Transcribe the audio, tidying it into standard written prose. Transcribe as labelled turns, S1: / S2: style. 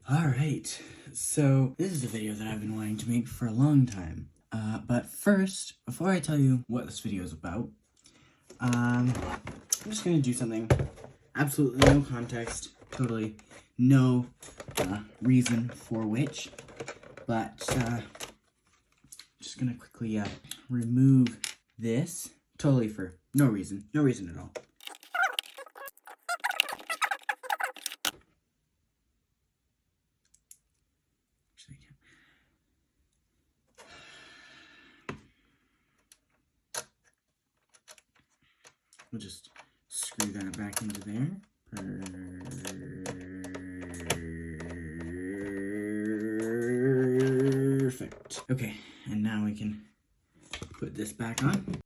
S1: Alright, so this is a video that I've been wanting to make for a long time. But first, before I tell you what this video is about, I'm just gonna do something, absolutely no context, totally no reason for which, but just gonna quickly remove this, totally for no reason at all. We'll just screw that back into there. Perfect. Okay, and now we can put this back on.